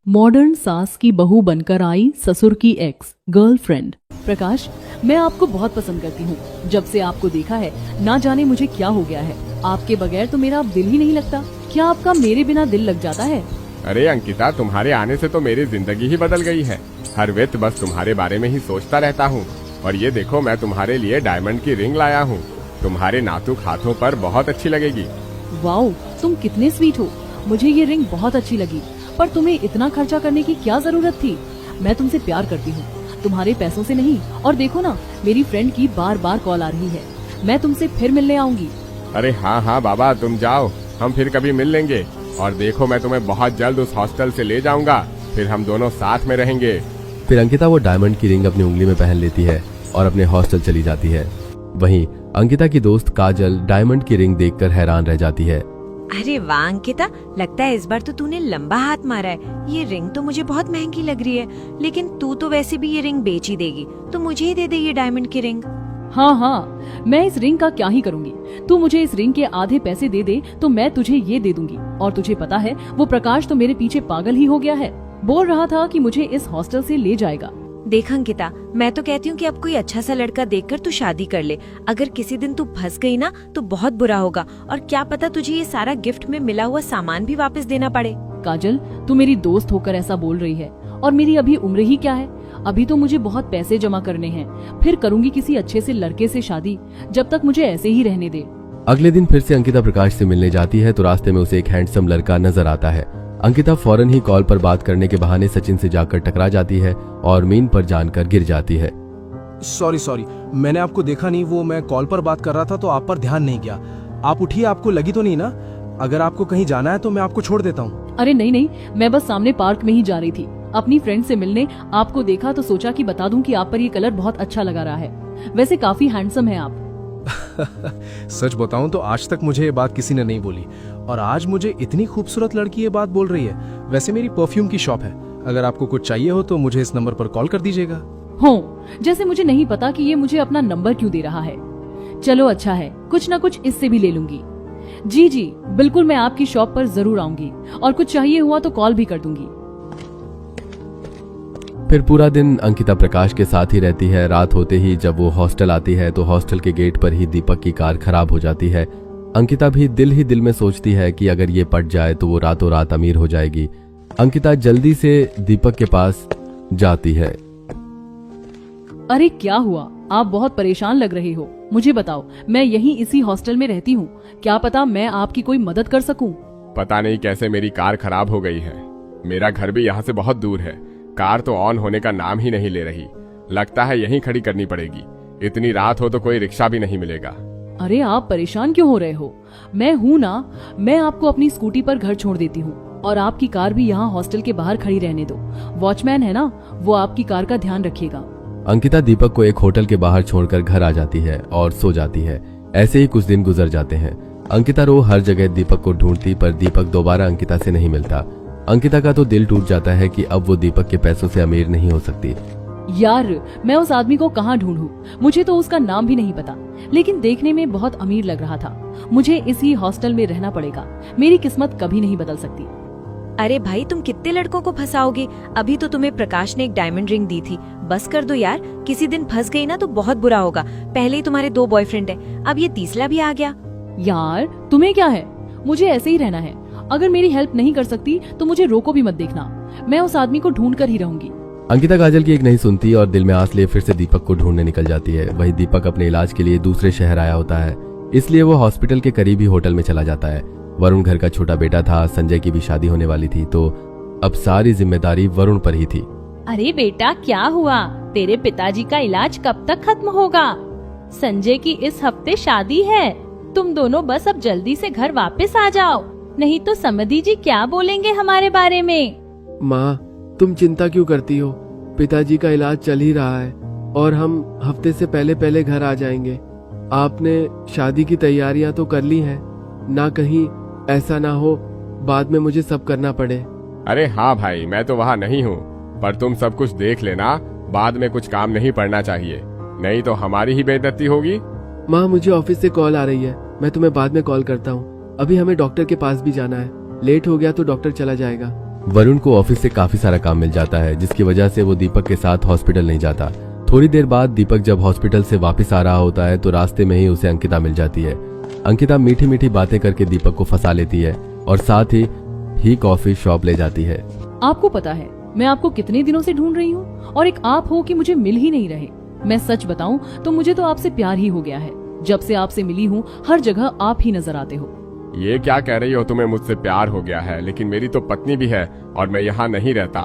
Modern सास की बहू बनकर आई ससुर की एक्स गर्लफ्रेंड। प्रकाश, मैं आपको बहुत पसंद करती हूँ। जब से आपको देखा है ना जाने मुझे क्या हो गया है। आपके बगैर तो मेरा अब दिल ही नहीं लगता। क्या आपका मेरे बिना दिल लग जाता है? अरे अंकिता, तुम्हारे आने से तो मेरी जिंदगी ही बदल गई है। हर वक्त बस तुम्हारे बारे में ही सोचता रहता हूँ। और ये देखो, मैं तुम्हारे लिए डायमंड की रिंग लाया हूँ। तुम्हारे नाजुक हाथों पर बहुत अच्छी लगेगी। वाओ, तुम कितने स्वीट हो। मुझे ये रिंग बहुत अच्छी लगी, पर तुम्हें इतना खर्चा करने की क्या जरूरत थी? मैं तुमसे प्यार करती हूँ, तुम्हारे पैसों से नहीं। और देखो ना, मेरी फ्रेंड की बार बार कॉल आ रही है। मैं तुमसे फिर मिलने आऊंगी। अरे हाँ हाँ बाबा, तुम जाओ, हम फिर कभी मिल लेंगे। और देखो, मैं तुम्हें बहुत जल्द उस हॉस्टल से ले जाऊंगा, फिर हम दोनों साथ में रहेंगे। फिर अंकिता वो डायमंड की रिंग अपनी उंगली में पहन लेती है और अपने हॉस्टल चली जाती है। वहीं अंकिता की दोस्त काजल डायमंड की रिंग देखकर हैरान रह जाती है। अरे वाह अंकिता, लगता है इस बार तो तूने लंबा हाथ मारा है। ये रिंग तो मुझे बहुत महंगी लग रही है, लेकिन तू तो वैसे भी ये रिंग बेच ही देगी, तो मुझे ही दे दे ये डायमंड की रिंग। हाँ, मैं इस रिंग का क्या ही करूँगी। तू मुझे इस रिंग के आधे पैसे दे दे तो मैं तुझे ये दे दूंगी। और तुझे पता है, वो प्रकाश तो मेरे पीछे पागल ही हो गया है। बोल रहा था कि मुझे इस हॉस्टल से ले जाएगा। देख अंकिता, मैं तो कहती हूँ कि अब कोई अच्छा सा लड़का देखकर तू शादी कर ले। अगर किसी दिन तू फंस गई ना तो बहुत बुरा होगा, और क्या पता तुझे ये सारा गिफ्ट में मिला हुआ सामान भी वापस देना पड़े। काजल, तू मेरी दोस्त होकर ऐसा बोल रही है, और मेरी अभी उम्र ही क्या है। अभी तो मुझे बहुत पैसे जमा करने हैं, फिर करूंगी किसी अच्छे से लड़के से शादी। जब तक मुझे ऐसे ही रहने दे। अगले दिन फिर से अंकिता प्रकाश से मिलने जाती है तो रास्ते में उसे एक हैंडसम लड़का नजर आता है। अंकिता फौरन ही कॉल पर बात करने के बहाने सचिन से जाकर टकरा जाती है और मीन पर जानकर गिर जाती है। सॉरी, मैंने आपको देखा नहीं। वो मैं कॉल पर बात कर रहा था तो आप पर ध्यान नहीं गया। आप उठिए, आपको लगी तो नहीं ना? अगर आपको कहीं जाना है तो मैं आपको छोड़ देता हूँ। अरे नहीं, मैं बस सामने पार्क में ही जा रही थी अपनी फ्रेंड से मिलने। आपको देखा तो सोचा कि बता दूं कि आप पर ये कलर बहुत अच्छा लगा रहा है। वैसे काफी हैंडसम है आप। सच बताऊं तो आज तक मुझे ये बात किसी ने नहीं बोली, और आज मुझे इतनी खूबसूरत लड़की ये बात बोल रही है। वैसे मेरी परफ्यूम की शॉप है, अगर आपको कुछ चाहिए हो तो मुझे इस नंबर पर कॉल कर दीजिएगा। हो, जैसे मुझे नहीं पता कि ये मुझे अपना नंबर क्यों दे रहा है। चलो अच्छा है, कुछ न कुछ इससे भी ले लूंगी। जी, बिल्कुल, मैं आपकी शॉप पर जरूर आऊंगी, और कुछ चाहिए हुआ तो कॉल भी कर दूंगी। फिर पूरा दिन अंकिता प्रकाश के साथ ही रहती है। रात होते ही जब वो हॉस्टल आती है तो हॉस्टल के गेट पर ही दीपक की कार खराब हो जाती है। अंकिता भी दिल ही दिल में सोचती है कि अगर ये पट जाए तो वो रातों रात अमीर हो जाएगी। अंकिता जल्दी से दीपक के पास जाती है। अरे क्या हुआ? आप बहुत परेशान लग रहे हो। मुझे बताओ, मैं यहीं इसी हॉस्टल में रहती हूँ, क्या पता मैं आपकी कोई मदद कर सकूं। पता नहीं कैसे मेरी कार खराब हो गई है। मेरा घर भी यहाँ से बहुत दूर है। कार तो ऑन होने का नाम ही नहीं ले रही। लगता है यहीं खड़ी करनी पड़ेगी। इतनी रात हो तो कोई रिक्शा भी नहीं मिलेगा। अरे आप परेशान क्यों हो रहे हो? मैं हूँ ना, मैं आपको अपनी स्कूटी पर घर छोड़ देती हूँ, और आपकी कार भी यहाँ हॉस्टल के बाहर खड़ी रहने दो। वॉचमैन है ना, वो आपकी कार का ध्यान रखिएगा। अंकिता दीपक को एक होटल के बाहर छोड़कर घर आ जाती है और सो जाती है। ऐसे ही कुछ दिन गुजर जाते हैं। अंकिता रो हर जगह दीपक को ढूंढती, पर दीपक दोबारा अंकिता से नहीं मिलता। अंकिता का तो दिल टूट जाता है कि अब वो दीपक के पैसों से अमीर नहीं हो सकती। यार, मैं उस आदमी को कहाँ ढूंढूं? मुझे तो उसका नाम भी नहीं पता, लेकिन देखने में बहुत अमीर लग रहा था। मुझे इसी हॉस्टल में रहना पड़ेगा। मेरी किस्मत कभी नहीं बदल सकती। अरे भाई, तुम कितने लड़कों को फंसाओगे? अभी तो तुम्हें प्रकाश ने एक डायमंड रिंग दी थी। बस कर दो यार, किसी दिन फंस गई ना तो बहुत बुरा होगा। पहले ही तुम्हारे 2 बॉयफ्रेंड है, अब ये तीसरा भी आ गया। यार, तुम्हें क्या है? मुझे ऐसे ही रहना है। अगर मेरी हेल्प नहीं कर सकती तो मुझे रोको भी मत देखना। मैं उस आदमी को ढूंढ कर ही रहूंगी। अंकिता काजल की एक नहीं सुनती और दिल में आस लिए फिर से दीपक को ढूंढने निकल जाती है। वही दीपक अपने इलाज के लिए दूसरे शहर आया होता है, इसलिए वो हॉस्पिटल के करीब ही होटल में चला जाता है। वरुण घर का छोटा बेटा था। संजय की भी शादी होने वाली थी, तो अब सारी जिम्मेदारी वरुण पर ही थी। अरे बेटा, क्या हुआ? तेरे पिताजी का इलाज कब तक खत्म होगा? संजय की इस हफ्ते शादी है। तुम दोनों बस अब जल्दी से घर वापस आ जाओ, नहीं तो समधी जी क्या बोलेंगे हमारे बारे में। माँ, तुम चिंता क्यों करती हो? पिताजी का इलाज चल ही रहा है और हम हफ्ते से पहले घर आ जाएंगे। आपने शादी की तैयारियां तो कर ली हैं ना? कहीं ऐसा ना हो बाद में मुझे सब करना पड़े। अरे हाँ भाई, मैं तो वहाँ नहीं हूँ, पर तुम सब कुछ देख लेना। बाद में कुछ काम नहीं पड़ना चाहिए, नहीं तो हमारी ही बेइज्जती होगी। माँ, मुझे ऑफिस से कॉल आ रही है, मैं तुम्हें बाद में कॉल करता हूँ। अभी हमें डॉक्टर के पास भी जाना है। लेट हो गया तो डॉक्टर चला जाएगा। वरुण को ऑफिस से काफी सारा काम मिल जाता है, जिसकी वजह से वो दीपक के साथ हॉस्पिटल नहीं जाता। थोड़ी देर बाद दीपक जब हॉस्पिटल से वापस आ रहा होता है तो रास्ते में ही उसे अंकिता मिल जाती है। अंकिता मीठी मीठी बातें करके दीपक को फंसा लेती है और साथ ही कॉफी शॉप ले जाती है। आपको पता है मैं आपको कितने दिनों से ढूंढ रही हूँ और एक आप हो कि मुझे मिल ही नहीं रहे। मैं सच बताऊं तो मुझे तो आपसे प्यार ही हो गया है। जब से आपसे मिली हूँ हर जगह आप ही नजर आते हो। ये क्या कह रही हो, तुम्हें मुझसे प्यार हो गया है? लेकिन मेरी तो पत्नी भी है और मैं यहाँ नहीं रहता।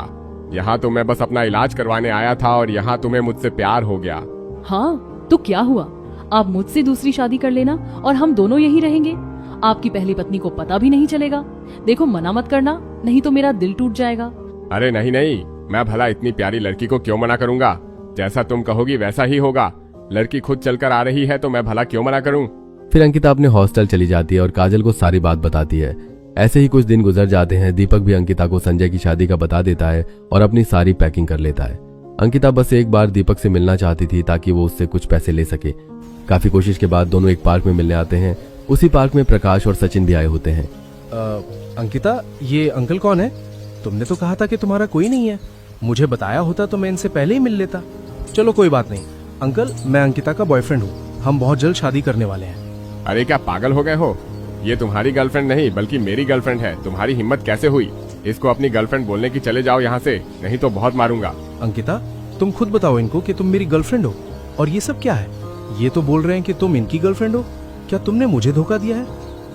यहाँ तो मैं बस अपना इलाज करवाने आया था और यहाँ तुम्हें मुझसे प्यार हो गया। हाँ तो क्या हुआ, आप मुझसे दूसरी शादी कर लेना और हम दोनों यही रहेंगे। आपकी पहली पत्नी को पता भी नहीं चलेगा। देखो मना मत करना, नहीं तो मेरा दिल टूट जाएगा। अरे नहीं नहीं, मैं भला इतनी प्यारी लड़की को क्यों मना करूंगा? जैसा तुम कहोगी वैसा ही होगा। लड़की खुद चलकर आ रही है तो मैं भला क्यों मना करूं? फिर अंकिता अपने हॉस्टल चली जाती है और काजल को सारी बात बताती है। ऐसे ही कुछ दिन गुजर जाते हैं। दीपक भी अंकिता को संजय की शादी का बता देता है और अपनी सारी पैकिंग कर लेता है। अंकिता बस एक बार दीपक से मिलना चाहती थी ताकि वो उससे कुछ पैसे ले सके। काफी कोशिश के बाद दोनों एक पार्क में मिलने आते हैं। उसी पार्क में प्रकाश और सचिन भी आए होते हैं। अंकिता, ये अंकल कौन है? तुमने तो कहा था कि तुम्हारा कोई नहीं है। मुझे बताया होता तो मैं इनसे पहले ही मिल लेता। चलो कोई बात नहीं। अंकल, मैं अंकिता का बॉयफ्रेंड हूँ। हम बहुत जल्द शादी करने वाले हैं। अरे क्या पागल हो गए हो? ये तुम्हारी गर्लफ्रेंड नहीं बल्कि मेरी गर्लफ्रेंड है। तुम्हारी हिम्मत कैसे हुई इसको अपनी गर्लफ्रेंड बोलने की? चले जाओ यहाँ से, नहीं तो बहुत मारूंगा। अंकिता, तुम खुद बताओ इनको कि तुम मेरी गर्लफ्रेंड हो। और ये सब क्या है? ये तो बोल रहे हैं कि तुम इनकी गर्लफ्रेंड हो। क्या तुमने मुझे धोखा दिया है?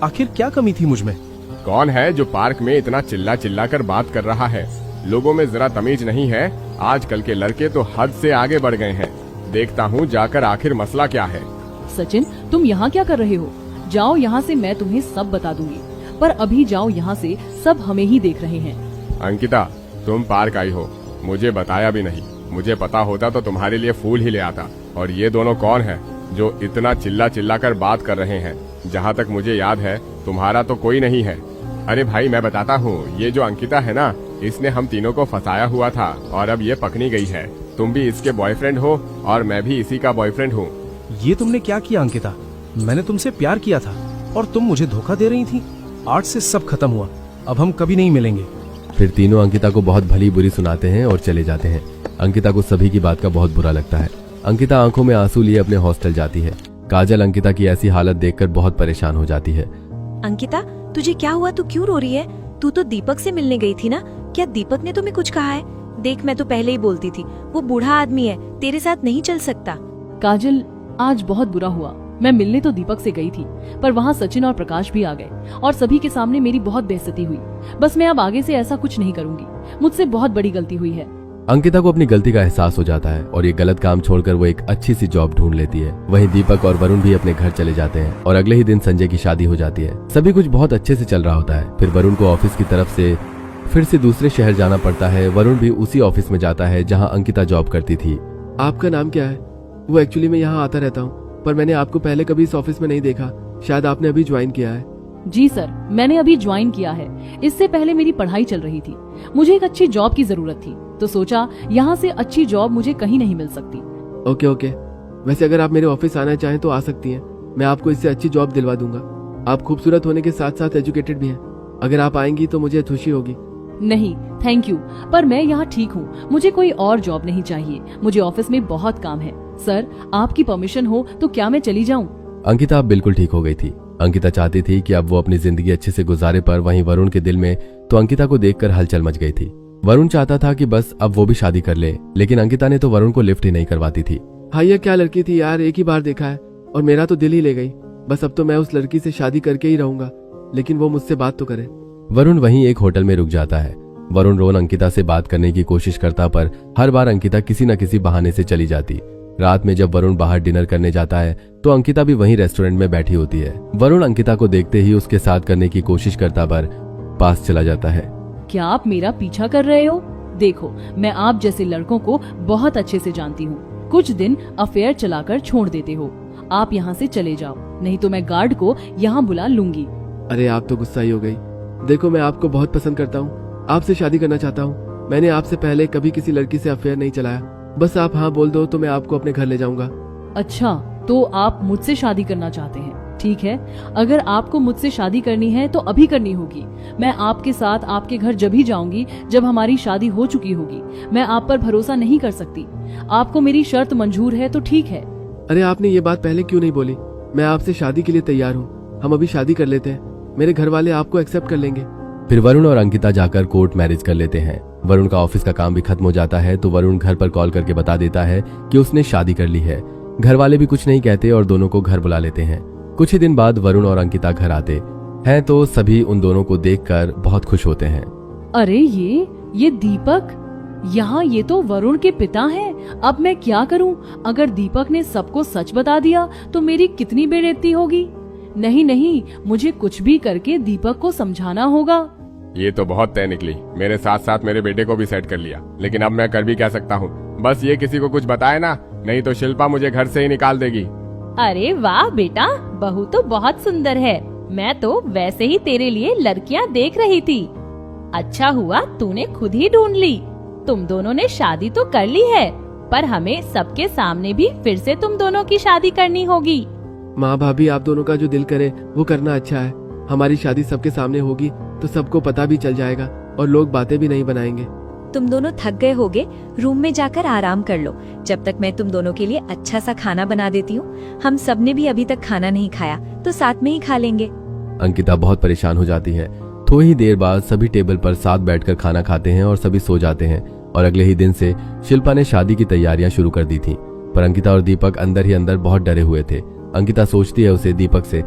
आखिर क्या कमी थी मुझ में? कौन है जो पार्क में इतना चिल्ला चिल्ला कर बात कर रहा है? लोगों में जरा तमीज नहीं है। आजकल के लड़के तो हद से आगे बढ़ गए हैं। देखता हूँ जाकर आखिर मसला क्या है। सचिन, तुम यहाँ क्या कर रहे हो? जाओ यहाँ से, मैं तुम्हें सब बता दूंगी। पर अभी जाओ यहाँ से, सब हमें ही देख रहे हैं। अंकिता, तुम पार्क आई हो, मुझे बताया भी नहीं। मुझे पता होता तो तुम्हारे लिए फूल ही ले आता। और ये दोनों कौन है जो इतना चिल्ला चिल्ला कर बात कर रहे हैं? जहाँ तक मुझे याद है तुम्हारा तो कोई नहीं है। अरे भाई मैं बताता हूँ, ये जो अंकिता है ना, इसने हम तीनों को फंसाया हुआ था और अब ये पकड़ी गई है। तुम भी इसके बॉयफ्रेंड हो और मैं भी इसी का बॉयफ्रेंड हूँ। ये तुमने क्या किया अंकिता? मैंने तुमसे प्यार किया था और तुम मुझे धोखा दे रही थी। आज से सब खत्म हुआ। अब हम कभी नहीं मिलेंगे। फिर तीनों अंकिता को बहुत भली बुरी सुनाते हैं और चले जाते हैं। अंकिता को सभी की बात का बहुत बुरा लगता है। अंकिता आंखों में आंसू लिए अपने हॉस्टल जाती है। काजल अंकिता की ऐसी हालत देखकर बहुत परेशान हो जाती है। अंकिता, तुझे क्या हुआ? तू क्यों रो रही है? तू तो दीपक से मिलने गई थी ना? क्या दीपक ने तुम्हें कुछ कहा है? देख, मैं तो पहले ही बोलती थी, वो बूढ़ा आदमी है, तेरे साथ नहीं चल सकता। काजल, आज बहुत बुरा हुआ। मैं मिलने तो दीपक से गई थी, पर वहाँ सचिन और प्रकाश भी आ गए और सभी के सामने मेरी बहुत बेइज्जती हुई। बस मैं अब आगे से ऐसा कुछ नहीं करूंगी। मुझसे बहुत बड़ी गलती हुई है। अंकिता को अपनी गलती का एहसास हो जाता है और ये गलत काम छोड़कर वो एक अच्छी सी जॉब ढूंढ लेती है। वहीं दीपक और वरुण भी अपने घर चले जाते हैं और अगले ही दिन संजय की शादी हो जाती है। सभी कुछ बहुत अच्छे से चल रहा होता है। फिर वरुण को ऑफिस की तरफ से फिर से दूसरे शहर जाना पड़ता है। वरुण भी उसी ऑफिस में जाता है जहाँ अंकिता जॉब करती थी। आपका नाम क्या है? वो एक्चुअली मैं यहाँ आता रहता हूँ, पर मैंने आपको पहले कभी इस ऑफिस में नहीं देखा। शायद आपने अभी ज्वाइन किया है। जी सर, मैंने अभी ज्वाइन किया है। इससे पहले मेरी पढ़ाई चल रही थी। मुझे एक अच्छी जॉब की जरूरत थी, तो सोचा यहाँ से अच्छी जॉब मुझे कहीं नहीं मिल सकती। ओके ओके, वैसे अगर आप मेरे ऑफिस आना चाहें तो आ सकती हैं। मैं आपको इससे अच्छी जॉब दिलवा दूंगा। आप खूबसूरत होने के साथ साथ एजुकेटेड भी हैं। अगर आप आएंगी तो मुझे खुशी होगी। नहीं थैंक यू, पर मैं यहाँ ठीक हूँ। मुझे कोई और जॉब नहीं चाहिए। मुझे ऑफिस में बहुत काम है। सर, आपकी परमिशन हो तो क्या मैं चली जाऊँ? अंकिता अब बिल्कुल ठीक हो गई थी। अंकिता चाहती थी कि अब वो अपनी जिंदगी अच्छे से गुजारे, पर वहीं वरुण के दिल में तो अंकिता को देखकर हलचल मच गई थी। वरुण चाहता था कि बस अब वो भी शादी कर ले, लेकिन अंकिता ने तो वरुण को लिफ्ट ही नहीं करवाती थी। हाँ, ये क्या लड़की थी यार, एक ही बार देखा है और मेरा तो दिल ही ले गई। बस अब तो मैं उस लड़की से शादी करके ही रहूंगा, लेकिन वो मुझसे बात तो करे। वरुण वहीं एक होटल में रुक जाता है। वरुण रोज अंकिता से बात करने की कोशिश करता, पर हर बार अंकिता किसी न किसी बहाने से चली जाती। रात में जब वरुण बाहर डिनर करने जाता है तो अंकिता भी वहीं रेस्टोरेंट में बैठी होती है। वरुण अंकिता को देखते ही उसके साथ करने की कोशिश करता, पर पास चला जाता है। क्या आप मेरा पीछा कर रहे हो? देखो, मैं आप जैसे लड़कों को बहुत अच्छे से जानती हूँ। कुछ दिन अफेयर चलाकर छोड़ देते हो। आप यहाँ से चले जाओ, नहीं तो मैं गार्ड को यहाँ बुला लूंगी। अरे आप तो गुस्सा ही हो गई। देखो, मैं आपको बहुत पसंद करता हूँ, आपसे शादी करना चाहता हूँ। मैंने आपसे पहले कभी किसी लड़की से अफेयर नहीं चलाया। बस आप हाँ बोल दो तो मैं आपको अपने घर ले जाऊंगा। अच्छा, तो आप मुझसे शादी करना चाहते हैं? ठीक है, अगर आपको मुझसे शादी करनी है तो अभी करनी होगी। मैं आपके साथ आपके घर जब ही जाऊंगी जब हमारी शादी हो चुकी होगी। मैं आप पर भरोसा नहीं कर सकती। आपको मेरी शर्त मंजूर है तो ठीक है। अरे आपने ये बात पहले क्यों नहीं बोली? मैं आपसे शादी के लिए तैयार हूँ। हम अभी शादी कर लेते हैं। मेरे घर वाले आपको एक्सेप्ट कर लेंगे। फिर वरुण और अंकिता जाकर कोर्ट मैरिज कर लेते हैं। वरुण का ऑफिस का काम भी खत्म हो जाता है तो वरुण घर पर कॉल करके बता देता है कि उसने शादी कर ली है। घर वाले भी कुछ नहीं कहते और दोनों को घर बुला लेते हैं। कुछ ही दिन बाद वरुण और अंकिता घर आते हैं तो सभी उन दोनों को देखकर बहुत खुश होते हैं। अरे ये दीपक, यहाँ ये तो वरुण के पिता हैं। अब मैं क्या करूँ? अगर दीपक ने सबको सच बता दिया तो मेरी कितनी बेइज्जती होगी। नहीं, मुझे कुछ भी करके दीपक को समझाना होगा। ये तो बहुत तय निकली। मेरे साथ साथ मेरे बेटे को भी सेट कर लिया, लेकिन अब मैं कर भी क्या सकता हूँ। बस ये किसी को कुछ बताए ना, नहीं तो शिल्पा मुझे घर से ही निकाल देगी। अरे वाह बेटा, बहू तो बहुत सुंदर है। मैं तो वैसे ही तेरे लिए लड़कियां देख रही थी। अच्छा हुआ तूने खुद ही ढूंढ ली। तुम दोनों ने शादी तो कर ली है, पर हमें सबके सामने भी फिर से तुम दोनों की शादी करनी होगी। माँ भाभी, आप दोनों का जो दिल करे वो करना अच्छा है। हमारी शादी सबके सामने होगी तो सबको पता भी चल जाएगा और लोग बातें भी नहीं बनाएंगे। तुम दोनों थक गए होगे, रूम में जाकर आराम कर लो। जब तक मैं तुम दोनों के लिए अच्छा सा खाना बना देती हूँ। हम सब ने भी अभी तक खाना नहीं खाया तो साथ में ही खा लेंगे। अंकिता बहुत परेशान हो जाती है। थोड़ी ही देर बाद सभी टेबल पर साथ बैठकर खाना खाते हैं और सभी सो जाते हैं। और अगले ही दिन से शिल्पा ने शादी की तैयारियां शुरू कर दी थी, पर अंकिता और दीपक अंदर ही अंदर बहुत डरे हुए थे। अंकिता सोचती है उसे दीपक से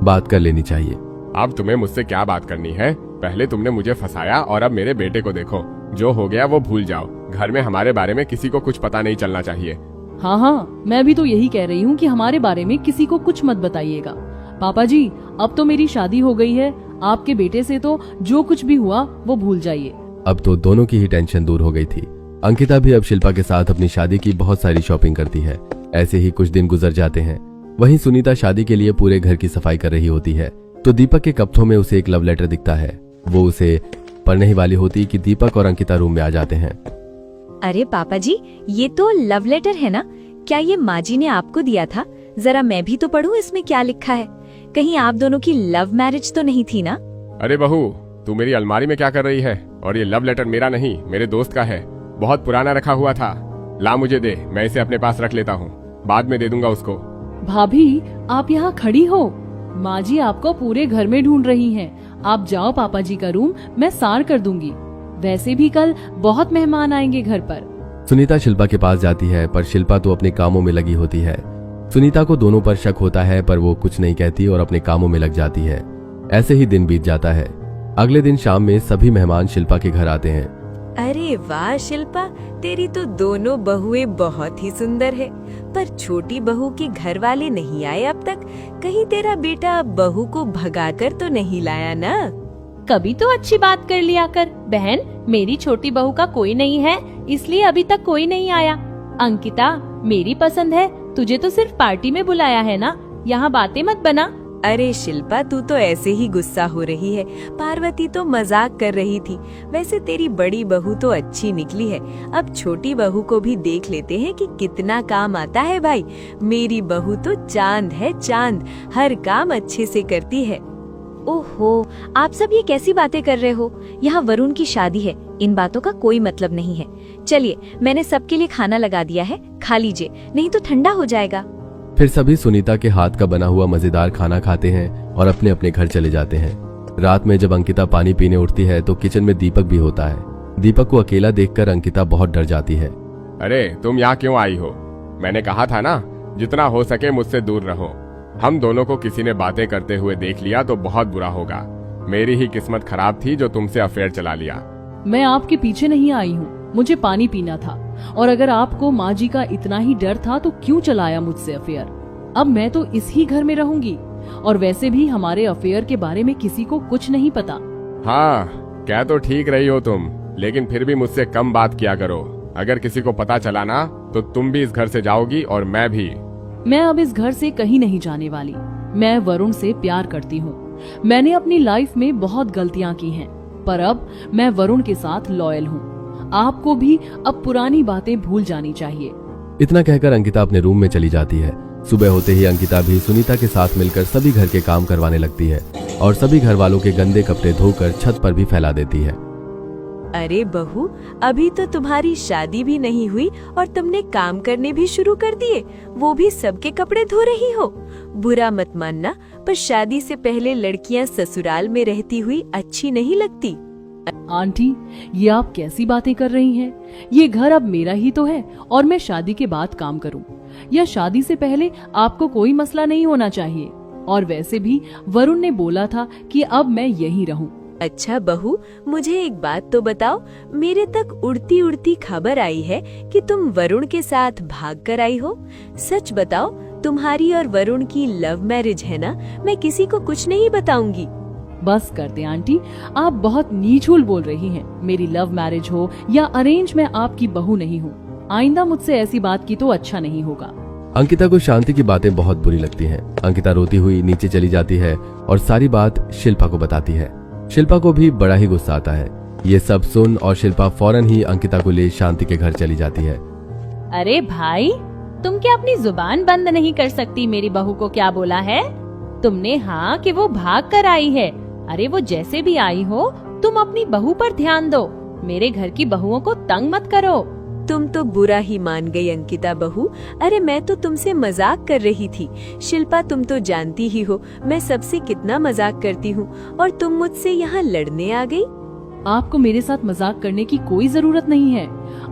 बात कर लेनी चाहिए। अब तुम्हें मुझसे क्या बात करनी है? पहले तुमने मुझे फंसाया और अब मेरे बेटे को देखो। जो हो गया वो भूल जाओ। घर में हमारे बारे में किसी को कुछ पता नहीं चलना चाहिए। हाँ, मैं भी तो यही कह रही हूँ कि हमारे बारे में किसी को कुछ मत बताइएगा। पापा जी, अब तो मेरी शादी हो गई है। आपके बेटे से तो जो कुछ भी हुआ वो भूल जाइए। अब तो दोनों की ही टेंशन दूर हो गई थी। अंकिता भी अब शिल्पा के साथ अपनी शादी की बहुत सारी शॉपिंग करती है। ऐसे ही कुछ दिन गुजर जाते हैं। वहीं सुनीता शादी के लिए पूरे घर की सफाई कर रही होती है तो दीपक के कप्थों में उसे एक लव लेटर दिखता है। वो उसे पढ़ने ही वाली होती कि दीपक और अंकिता रूम में आ जाते हैं। अरे पापा जी, ये तो लव लेटर है ना? क्या ये माँ जी ने आपको दिया था? जरा मैं भी तो पढ़ूं इसमें क्या लिखा है। कहीं आप दोनों की लव मैरिज तो नहीं थी ना? अरे बहू, तू मेरी अलमारी में क्या कर रही है? और ये लव लेटर मेरा नहीं, मेरे दोस्त का है। बहुत पुराना रखा हुआ था। ला मुझे दे, मैं इसे अपने पास रख लेता हूँ। बाद में दे दूंगा उसको। भाभी, आप यहाँ खड़ी हो। माँ जी आपको पूरे घर में ढूंढ रही हैं। आप जाओ पापा जी का रूम, मैं सार कर दूंगी। वैसे भी कल बहुत मेहमान आएंगे घर पर। सुनीता शिल्पा के पास जाती है पर शिल्पा तो अपने कामों में लगी होती है। सुनीता को दोनों पर शक होता है पर वो कुछ नहीं कहती और अपने कामों में लग जाती है। ऐसे ही दिन बीत जाता है। अगले दिन शाम में सभी मेहमान शिल्पा के घर आते हैं। अरे वाह शिल्पा, तेरी तो दोनों बहुएं बहुत ही सुंदर है। पर छोटी बहू के घर वाले नहीं आए अब तक। कहीं तेरा बेटा बहू को भगाकर तो नहीं लाया ना? कभी तो अच्छी बात कर लिया कर। बहन, मेरी छोटी बहू का कोई नहीं है, इसलिए अभी तक कोई नहीं आया। अंकिता, मेरी पसंद है। तुझे तो सिर्फ पार्टी में बुलाया है ना, यहाँ बातें मत बना। अरे शिल्पा, तू तो ऐसे ही गुस्सा हो रही है। पार्वती तो मजाक कर रही थी। वैसे तेरी बड़ी बहू तो अच्छी निकली है। अब छोटी बहू को भी देख लेते हैं कि कितना काम आता है भाई। मेरी बहू तो चांद है, चांद। हर काम अच्छे से करती है। ओहो, आप सब ये कैसी बातें कर रहे हो? यहाँ वरुण की शादी है, इन बातों का कोई मतलब नहीं है। चलिए, मैंने सबके लिए खाना लगा दिया है, खा लीजिए, नहीं तो ठंडा हो जाएगा। फिर सभी सुनीता के हाथ का बना हुआ मजेदार खाना खाते हैं और अपने अपने घर चले जाते हैं। रात में जब अंकिता पानी पीने उठती है तो किचन में दीपक भी होता है। दीपक को अकेला देखकर अंकिता बहुत डर जाती है। अरे तुम यहाँ क्यों आई हो? मैंने कहा था ना, जितना हो सके मुझसे दूर रहो। हम दोनों को किसी ने बातें करते हुए देख लिया तो बहुत बुरा होगा। मेरी ही किस्मत खराब थी जो तुमसे अफेयर चला लिया। मैं आपके पीछे नहीं आई हूँ, मुझे पानी पीना था। और अगर आपको माँ जी का इतना ही डर था तो क्यों चलाया मुझसे अफेयर? अब मैं तो इस ही घर में रहूंगी। और वैसे भी हमारे अफेयर के बारे में किसी को कुछ नहीं पता। हाँ, क्या तो ठीक रही हो तुम, लेकिन फिर भी मुझसे कम बात किया करो। अगर किसी को पता चला ना तो तुम भी इस घर से जाओगी और मैं भी। मैं अब इस घर से कहीं नहीं जाने वाली। मैं वरुण से प्यार करती हूँ। मैंने अपनी लाइफ में बहुत गलतियाँ की हैं, पर अब मैं वरुण के साथ लॉयल हूँ। आपको भी अब पुरानी बातें भूल जानी चाहिए। इतना कहकर अंकिता अपने रूम में चली जाती है। सुबह होते ही अंकिता भी सुनीता के साथ मिलकर सभी घर के काम करवाने लगती है और सभी घर वालों के गंदे कपड़े धोकर छत पर भी फैला देती है। अरे बहू, अभी तो तुम्हारी शादी भी नहीं हुई और तुमने काम करने भी शुरू कर दिए, वो भी सबके कपड़े धो रही हो। बुरा मत मानना, पर शादी से पहले लड़कियां ससुराल में रहती हुई अच्छी नहीं लगती। आंटी, ये आप कैसी बातें कर रही हैं? ये घर अब मेरा ही तो है और मैं शादी के बाद काम करूं या शादी से पहले आपको कोई मसला नहीं होना चाहिए। और वैसे भी वरुण ने बोला था कि अब मैं यहीं रहूं। अच्छा बहू, मुझे एक बात तो बताओ, मेरे तक उड़ती उड़ती खबर आई है कि तुम वरुण के साथ भाग कर आई हो। सच बताओ, तुम्हारी और वरुण की लव मैरिज है ना? मैं किसी को कुछ नहीं बताऊंगी। बस कर दे आंटी, आप बहुत नीचूल बोल रही हैं। मेरी लव मैरिज हो या अरेंज, मैं आपकी बहू नहीं हूँ। आइंदा मुझसे ऐसी बात की तो अच्छा नहीं होगा। अंकिता को शांति की बातें बहुत बुरी लगती हैं। अंकिता रोती हुई नीचे चली जाती है और सारी बात शिल्पा को बताती है। शिल्पा को भी बड़ा ही गुस्सा आता है। ये सब सुन और शिल्पा फौरन ही अंकिता को ले शांति के घर चली जाती है। अरे भाई, तुम क्या अपनी जुबान बंद नहीं कर सकती? मेरी बहू को क्या बोला है तुमने? हाँ कि वो भाग कर आई है। अरे वो जैसे भी आई हो, तुम अपनी बहू पर ध्यान दो। मेरे घर की बहुओं को तंग मत करो। तुम तो बुरा ही मान गई अंकिता बहू। अरे मैं तो तुमसे मजाक कर रही थी। शिल्पा, तुम तो जानती ही हो मैं सबसे कितना मजाक करती हूँ, और तुम मुझसे यहाँ लड़ने आ गई। आपको मेरे साथ मजाक करने की कोई जरूरत नहीं है।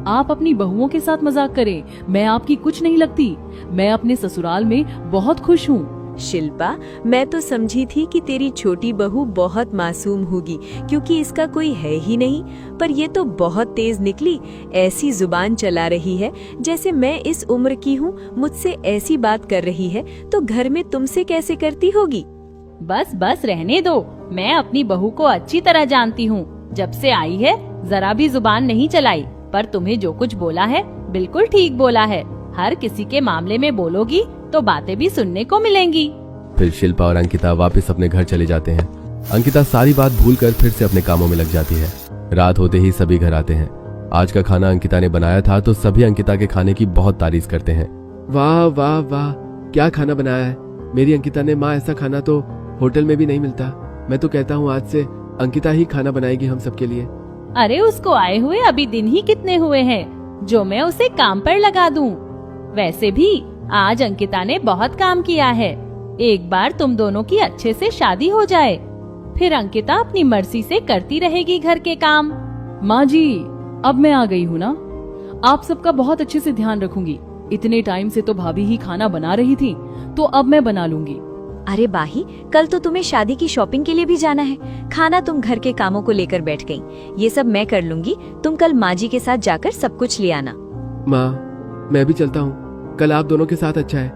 आप अपनी बहुओं के साथ मजाक करें, मैं आपकी कुछ नहीं लगती। मैं अपने ससुराल में बहुत खुश हूँ। शिल्पा, मैं तो समझी थी कि तेरी छोटी बहू बहुत मासूम होगी क्योंकि इसका कोई है ही नहीं, पर ये तो बहुत तेज निकली। ऐसी जुबान चला रही है जैसे मैं इस उम्र की हूँ, मुझसे ऐसी बात कर रही है तो घर में तुमसे कैसे करती होगी। बस बस रहने दो, मैं अपनी बहू को अच्छी तरह जानती हूँ। जब से आई है जरा भी जुबान नहीं चलाई, पर तुम्हें जो कुछ बोला है बिल्कुल ठीक बोला है। हर किसी के मामले में बोलोगी तो बातें भी सुनने को मिलेंगी। फिर शिल्पा और अंकिता वापस अपने घर चले जाते हैं। अंकिता सारी बात भूलकर फिर से अपने कामों में लग जाती है। रात होते ही सभी घर आते हैं। आज का खाना अंकिता ने बनाया था तो सभी अंकिता के खाने की बहुत तारीफ करते हैं। वाह वाह वाह, क्या खाना बनाया है मेरी अंकिता ने। माँ, ऐसा खाना तो होटल में भी नहीं मिलता। मैं तो कहता हूँ आज से अंकिता ही खाना बनाएगी हम सबके लिए। अरे उसको आए हुए अभी दिन ही कितने हुए हैं जो मैं उसे काम पर लगा दूं। वैसे भी आज अंकिता ने बहुत काम किया है। एक बार तुम दोनों की अच्छे से शादी हो जाए, फिर अंकिता अपनी मर्जी से करती रहेगी घर के काम। माँ जी, अब मैं आ गई हूँ ना, आप सबका बहुत अच्छे से ध्यान रखूंगी। इतने टाइम से तो भाभी ही खाना बना रही थी, तो अब मैं बना लूंगी। अरे बाही, कल तो तुम्हें शादी की शॉपिंग के लिए भी जाना है। खाना तुम घर के कामों को लेकर बैठ गई। ये सब मैं कर लूंगी, तुम कल माँ जी के साथ जाकर सब कुछ ले आना। माँ, मैं भी चलता हूँ। कल आप दोनों के साथ अच्छा है,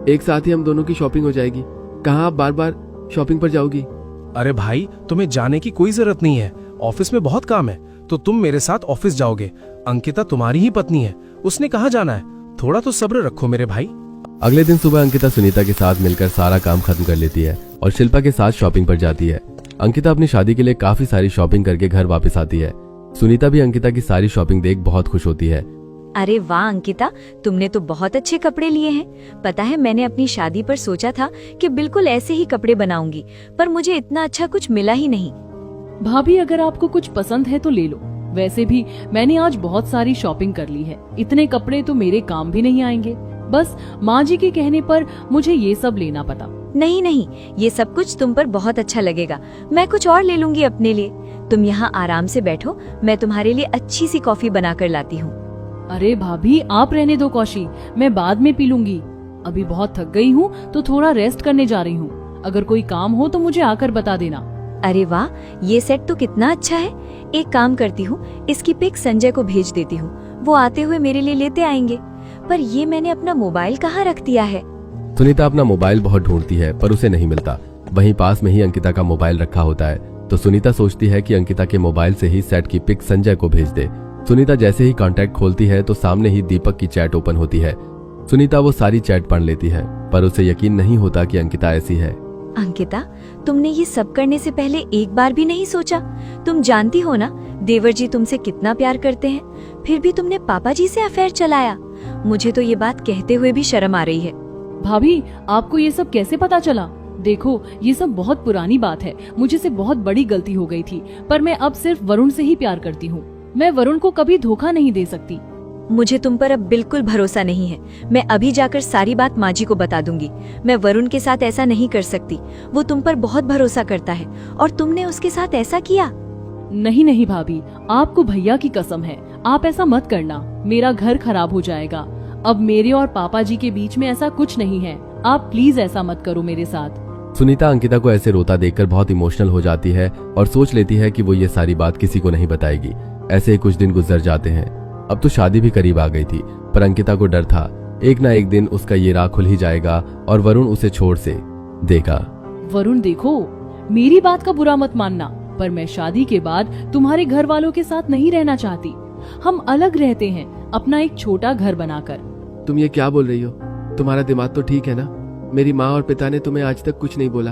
एक साथ ही हम दोनों की शॉपिंग हो जाएगी। कहाँ आप बार बार शॉपिंग पर जाओगी? अरे भाई, तुम्हें जाने की कोई जरूरत नहीं है। ऑफिस में बहुत काम है तो तुम मेरे साथ ऑफिस जाओगे। अंकिता तुम्हारी ही पत्नी है, उसने कहाँ जाना है। थोड़ा तो सब्र रखो मेरे भाई। अगले दिन सुबह अंकिता सुनीता के साथ मिलकर सारा काम खत्म कर लेती है और शिल्पा के साथ शॉपिंग पर जाती है। अंकिता अपनी शादी के लिए काफी सारी शॉपिंग करके घर वापस आती है। सुनीता भी अंकिता की सारी शॉपिंग देख बहुत खुश होती है। अरे वाह अंकिता, तुमने तो बहुत अच्छे कपड़े लिए हैं। पता है, मैंने अपनी शादी पर सोचा था कि बिल्कुल ऐसे ही कपड़े बनाऊंगी, पर मुझे इतना अच्छा कुछ मिला ही नहीं। भाभी, अगर आपको कुछ पसंद है तो ले लो। वैसे भी मैंने आज बहुत सारी शॉपिंग कर ली है, इतने कपड़े तो मेरे काम भी नहीं आएंगे। बस माँ जी के कहने पर मुझे ये सब लेना पड़ा। नहीं नहीं, ये सब कुछ तुम पर बहुत अच्छा लगेगा। मैं कुछ और ले लूंगी अपने लिए। तुम यहाँ आराम से बैठो, मैं तुम्हारे लिए अच्छी सी कॉफी बना कर लाती हूँ। अरे भाभी, आप रहने दो कौशी, मैं बाद में पी लूंगी। अभी बहुत थक गई हूँ तो थोड़ा रेस्ट करने जा रही हूँ। अगर कोई काम हो तो मुझे आकर बता देना। अरे वाह, ये सेट तो कितना अच्छा है। एक काम करती हूँ, इसकी पिक संजय को भेज देती हूँ, वो आते हुए मेरे लिए लेते आएंगे। पर ये मैंने अपना मोबाइल कहाँ रख दिया है? सुनीता अपना मोबाइल बहुत ढूंढती है पर उसे नहीं मिलता। वहीं पास में ही अंकिता का मोबाइल रखा होता है तो सुनीता सोचती है कि अंकिता के मोबाइल से ही सेट की पिक संजय को भेज दे। सुनीता जैसे ही कांटेक्ट खोलती है तो सामने ही दीपक की चैट ओपन होती है। सुनीता वो सारी चैट पढ़ लेती है पर उसे यकीन नहीं होता कि अंकिता ऐसी है। अंकिता, तुमने ये सब करने से पहले एक बार भी नहीं सोचा? तुम जानती हो ना देवर जी तुमसे कितना प्यार करते हैं, फिर भी तुमने पापा जी से अफेयर चलाया। मुझे तो ये बात कहते हुए भी शर्म आ रही है। भाभी, आपको ये सब कैसे पता चला? देखो, ये सब बहुत पुरानी बात है। मुझे से बहुत बड़ी गलती हो गई थी, पर मैं अब सिर्फ वरुण से ही प्यार करती हूँ। मैं वरुण को कभी धोखा नहीं दे सकती। मुझे तुम पर अब बिल्कुल भरोसा नहीं है। मैं अभी जाकर सारी बात माँ जी को बता दूंगी। मैं वरुण के साथ ऐसा नहीं कर सकती। वो तुम पर बहुत भरोसा करता है और तुमने उसके साथ ऐसा किया। नहीं नहीं भाभी, आपको भैया की कसम है, आप ऐसा मत करना। मेरा घर खराब हो जाएगा। अब मेरे और पापा जी के बीच में ऐसा कुछ नहीं है। आप प्लीज ऐसा मत करो मेरे साथ। सुनीता अंकिता को ऐसे रोता देखकर बहुत इमोशनल हो जाती है और सोच लेती है कि वो ये सारी बात किसी को नहीं बताएगी। ऐसे ही कुछ दिन गुजर जाते हैं। अब तो शादी भी करीब आ गई थी, पर अंकिता को डर था एक ना एक दिन उसका ये राह खुल ही जाएगा और वरुण उसे छोड़ से देगा। वरुण देखो, मेरी बात का बुरा मत मानना, पर मैं शादी के बाद तुम्हारे घर वालों के साथ नहीं रहना चाहती। हम अलग रहते हैं, अपना एक छोटा घर बनाकर। तुम ये क्या बोल रही हो? तुम्हारा दिमाग तो ठीक है ना? मेरी माँ और पिता ने तुम्हें आज तक कुछ नहीं बोला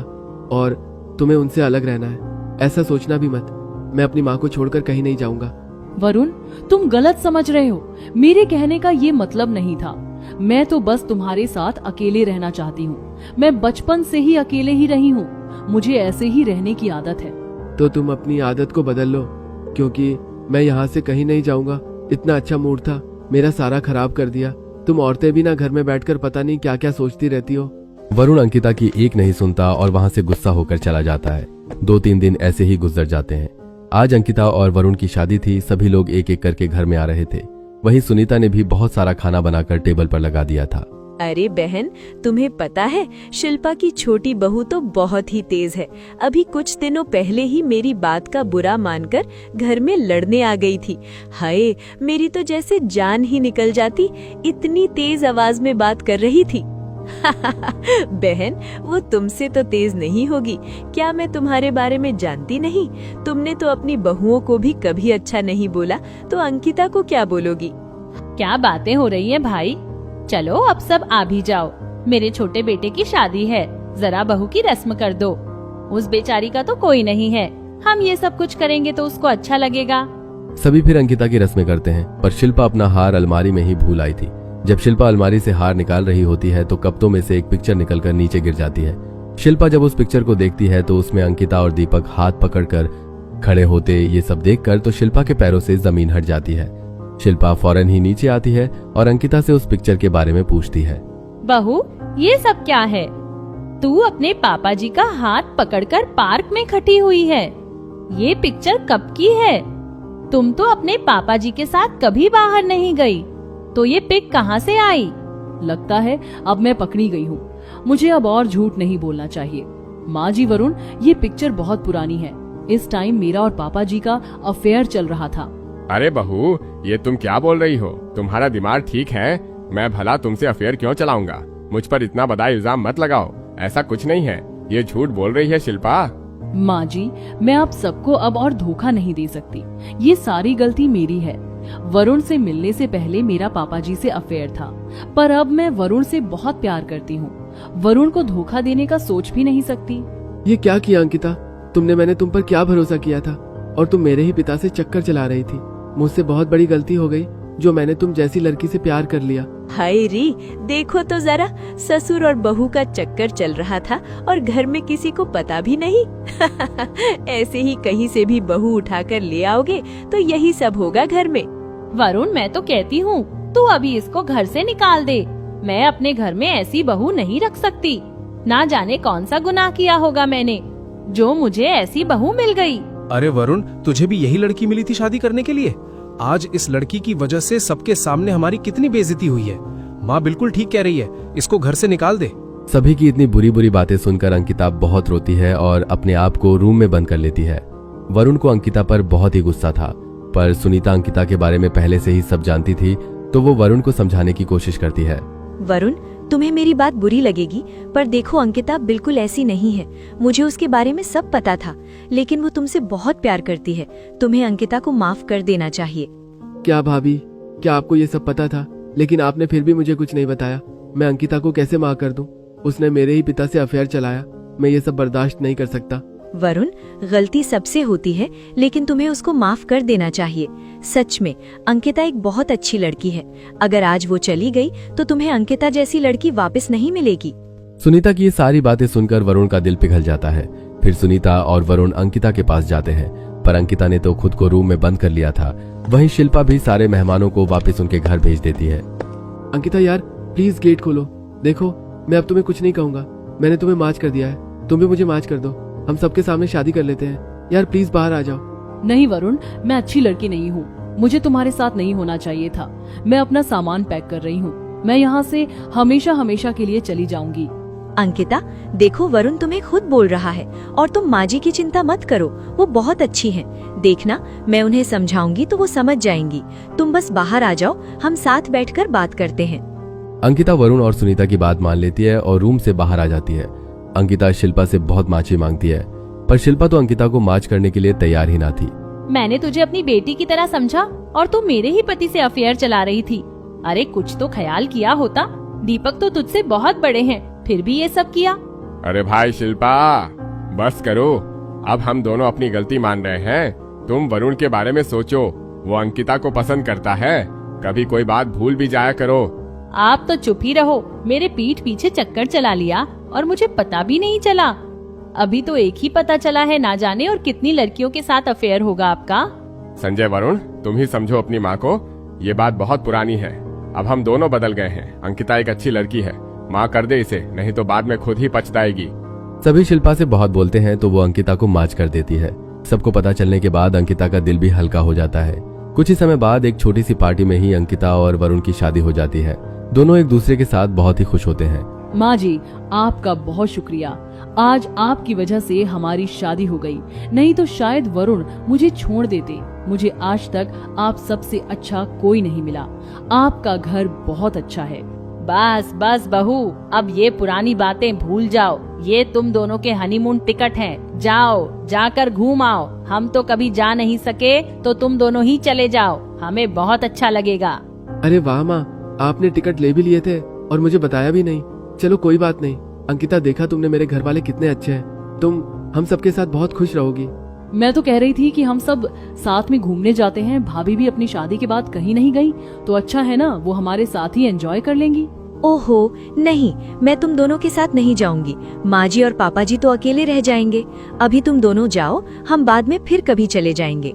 और तुम्हें उनसे अलग रहना है। ऐसा सोचना भी मत। मैं अपनी माँ को छोड़कर कहीं नहीं जाऊंगा। वरुण, तुम गलत समझ रहे हो। मेरे कहने का ये मतलब नहीं था। मैं तो बस तुम्हारे साथ अकेले रहना चाहती हूँ। मैं बचपन से ही अकेले ही रही हूँ। मुझे ऐसे ही रहने की आदत है। तो तुम अपनी आदत को बदल लो, क्योंकि मैं यहाँ से कहीं नहीं जाऊंगा। इतना अच्छा मूड था, मेरा सारा खराब कर दिया। तुम औरतें भी ना घर में बैठकर पता नहीं क्या क्या सोचती रहती हो। वरुण अंकिता की एक नहीं सुनता और वहां से गुस्सा होकर चला जाता है। 2-3 दिन ऐसे ही गुजर जाते हैं। आज अंकिता और वरुण की शादी थी। सभी लोग एक एक करके घर में आ रहे थे। वहीं सुनीता ने भी बहुत सारा खाना बनाकर टेबल पर लगा दिया था। अरे बहन, तुम्हें पता है शिल्पा की छोटी बहू तो बहुत ही तेज है। अभी कुछ दिनों पहले ही मेरी बात का बुरा मानकर घर में लड़ने आ गई थी। हाय, मेरी तो जैसे जान ही निकल जाती, इतनी तेज आवाज में बात कर रही थी। बहन, वो तुमसे तो तेज नहीं होगी। क्या मैं तुम्हारे बारे में जानती नहीं? तुमने तो अपनी बहुओं को भी कभी अच्छा नहीं बोला, तो अंकिता को क्या बोलोगी? क्या बातें हो रही है भाई? चलो अब सब आ भी जाओ। मेरे छोटे बेटे की शादी है, जरा बहू की रस्म कर दो। उस बेचारी का तो कोई नहीं है। हम ये सब कुछ करेंगे तो उसको अच्छा लगेगा। सभी फिर अंकिता की रस्में करते हैं, पर शिल्पा अपना हार अलमारी में ही भूल आई थी। जब शिल्पा अलमारी से हार निकाल रही होती है तो कप्तों में से एक पिक्चर निकलकर नीचे गिर जाती है। शिल्पा जब उस पिक्चर को देखती है तो उसमें अंकिता और दीपक हाथ पकड़कर खड़े होते। ये सब देखकर तो शिल्पा के पैरों से जमीन हट जाती है। शिल्पा फौरन ही नीचे आती है और अंकिता से उस पिक्चर के बारे में पूछती है। बहू, ये सब क्या है? तू अपने पापा जी का हाथ पकड़कर पार्क में खड़ी हुई है। ये पिक्चर कब की है? तुम तो अपने पापा जी के साथ कभी बाहर नहीं गई, तो ये पिक कहाँ से आई? लगता है अब मैं पकड़ी गई हूँ। मुझे अब और झूठ नहीं बोलना चाहिए। माँ जी, वरुण, ये पिक्चर बहुत पुरानी है। इस टाइम मेरा और पापा जी का अफेयर चल रहा था। अरे बहू, ये तुम क्या बोल रही हो? तुम्हारा दिमाग ठीक है? मैं भला तुमसे अफेयर क्यों चलाऊंगा? मुझ पर इतना बड़ा इल्जाम मत लगाओ। ऐसा कुछ नहीं है। ये झूठ बोल रही है शिल्पा। माँ जी, मैं आप सबको अब और धोखा नहीं दे सकती। ये सारी गलती मेरी है। वरुण से मिलने से पहले मेरा पापा जी से अफेयर था, पर अब मैं वरुण से बहुत प्यार करती हूँ। वरुण को धोखा देने का सोच भी नहीं सकती। ये क्या किया अंकिता? मैंने तुम पर क्या भरोसा किया था और तुम मेरे ही पिता से चक्कर चला रही थी। मुझसे बहुत बड़ी गलती हो गई जो मैंने तुम जैसी लड़की से प्यार कर लिया। हाय री, देखो तो जरा, ससुर और बहू का चक्कर चल रहा था और घर में किसी को पता भी नहीं। ऐसे ही कहीं से भी बहू उठाकर ले आओगे तो यही सब होगा घर में। वरुण, मैं तो कहती हूँ तू अभी इसको घर से निकाल दे। मैं अपने घर में ऐसी बहू नहीं रख सकती। ना जाने कौन सा गुनाह किया होगा मैंने, जो मुझे ऐसी बहू मिल गई। अरे वरुण, तुझे भी यही लड़की मिली थी शादी करने के लिए? आज इस लड़की की वजह से सबके सामने हमारी कितनी बेइज्जती हुई है। माँ बिल्कुल ठीक कह रही है, इसको घर से निकाल दे। सभी की इतनी बुरी बुरी बातें सुनकर अंकिता बहुत रोती है और अपने आप को रूम में बंद कर लेती है। वरुण को अंकिता पर बहुत ही गुस्सा था, पर सुनीता अंकिता के बारे में पहले से ही सब जानती थी, तो वो वरुण को समझाने की कोशिश करती है। वरुण, तुम्हें मेरी बात बुरी लगेगी, पर देखो अंकिता बिल्कुल ऐसी नहीं है। मुझे उसके बारे में सब पता था, लेकिन वो तुमसे बहुत प्यार करती है। तुम्हें अंकिता को माफ कर देना चाहिए। क्या भाभी, क्या आपको ये सब पता था, लेकिन आपने फिर भी मुझे कुछ नहीं बताया? मैं अंकिता को कैसे माफ कर दूं? उसने मेरे ही पिता से अफेयर चलाया। मैं ये सब बर्दाश्त नहीं कर सकता। वरुण, गलती सबसे होती है, लेकिन तुम्हें उसको माफ कर देना चाहिए। सच में अंकिता एक बहुत अच्छी लड़की है। अगर आज वो चली गई तो तुम्हें अंकिता जैसी लड़की वापस नहीं मिलेगी। सुनीता की ये सारी बातें सुनकर वरुण का दिल पिघल जाता है। फिर सुनीता और वरुण अंकिता के पास जाते हैं, पर अंकिता ने तो खुद को रूम में बंद कर लिया था। वहीं शिल्पा भी सारे मेहमानों को वापस उनके घर भेज देती है। अंकिता यार, प्लीज गेट खोलो। देखो, मैं अब तुम्हें कुछ नहीं कहूंगा। मैंने तुम्हें मार्च कर दिया है, तुम भी मुझे मार्च कर दो। हम सबके सामने शादी कर लेते हैं। यार प्लीज बाहर आ जाओ। नहीं वरुण, मैं अच्छी लड़की नहीं हूँ। मुझे तुम्हारे साथ नहीं होना चाहिए था। मैं अपना सामान पैक कर रही हूँ। मैं यहाँ से हमेशा हमेशा के लिए चली जाऊंगी। अंकिता, देखो वरुण तुम्हें खुद बोल रहा है, और तुम माँ जी की चिंता मत करो, वो बहुत अच्छी हैं। देखना, मैं उन्हें समझाऊंगी तो वो समझ जाएंगी। तुम बस बाहर आ जाओ, हम साथ बैठकर बात करते हैं। अंकिता वरुण और सुनीता की बात मान लेती है और रूम से बाहर आ जाती है। अंकिता शिल्पा से बहुत माची मांगती है, पर शिल्पा तो अंकिता को मार्च करने के लिए तैयार ही ना थी। मैंने तुझे अपनी बेटी की तरह समझा और तू मेरे ही पति से अफेयर चला रही थी। अरे कुछ तो ख्याल किया होता। दीपक तो तुझसे बहुत बड़े हैं, फिर भी ये सब किया। अरे भाई शिल्पा, बस करो। अब हम दोनों अपनी गलती मान रहे हैं। तुम वरुण के बारे में सोचो, वो अंकिता को पसंद करता है। कभी कोई बात भूल भी जाया करो। आप तो चुप ही रहो। मेरे पीठ पीछे चक्कर चला लिया और मुझे पता भी नहीं चला। अभी तो एक ही पता चला है, ना जाने और कितनी लड़कियों के साथ अफेयर होगा आपका। संजय वरुण, तुम ही समझो अपनी माँ को। ये बात बहुत पुरानी है। अब हम दोनों बदल गए हैं। अंकिता एक अच्छी लड़की है। माँ कर दे इसे, नहीं तो बाद में खुद ही पछताएगी। सभी शिल्पा से बहुत बोलते हैं तो वो अंकिता को मार्च कर देती है। सबको पता चलने के बाद अंकिता का दिल भी हल्का हो जाता है। कुछ ही समय बाद एक छोटी सी पार्टी में ही अंकिता और वरुण की शादी हो जाती है। दोनों एक दूसरे के साथ बहुत ही खुश होते हैं। माँ जी, आपका बहुत शुक्रिया। आज आपकी वजह से हमारी शादी हो गई, नहीं तो शायद वरुण मुझे छोड़ देते। मुझे आज तक आप सबसे अच्छा कोई नहीं मिला। आपका घर बहुत अच्छा है। बस बस बहू, अब ये पुरानी बातें भूल जाओ। ये तुम दोनों के हनीमून टिकट हैं। जाओ, जाकर घूम आओ। हम तो कभी जा नहीं सके, तो तुम दोनों ही चले जाओ। हमें बहुत अच्छा लगेगा। अरे वाह माँ, आपने टिकट ले भी लिए थे और मुझे बताया भी नहीं। चलो कोई बात नहीं। अंकिता, देखा तुमने मेरे घर वाले कितने अच्छे हैं। तुम हम सबके साथ बहुत खुश रहोगी। मैं तो कह रही थी कि हम सब साथ में घूमने जाते हैं। भाभी भी अपनी शादी के बाद कहीं नहीं गई, तो अच्छा है ना, वो हमारे साथ ही एंजॉय कर लेंगी। ओहो नहीं, मैं तुम दोनों के साथ नहीं जाऊंगी। माँ जी और पापा जी तो अकेले रह जाएंगे। अभी तुम दोनों जाओ, हम बाद में फिर कभी चले जाएंगे।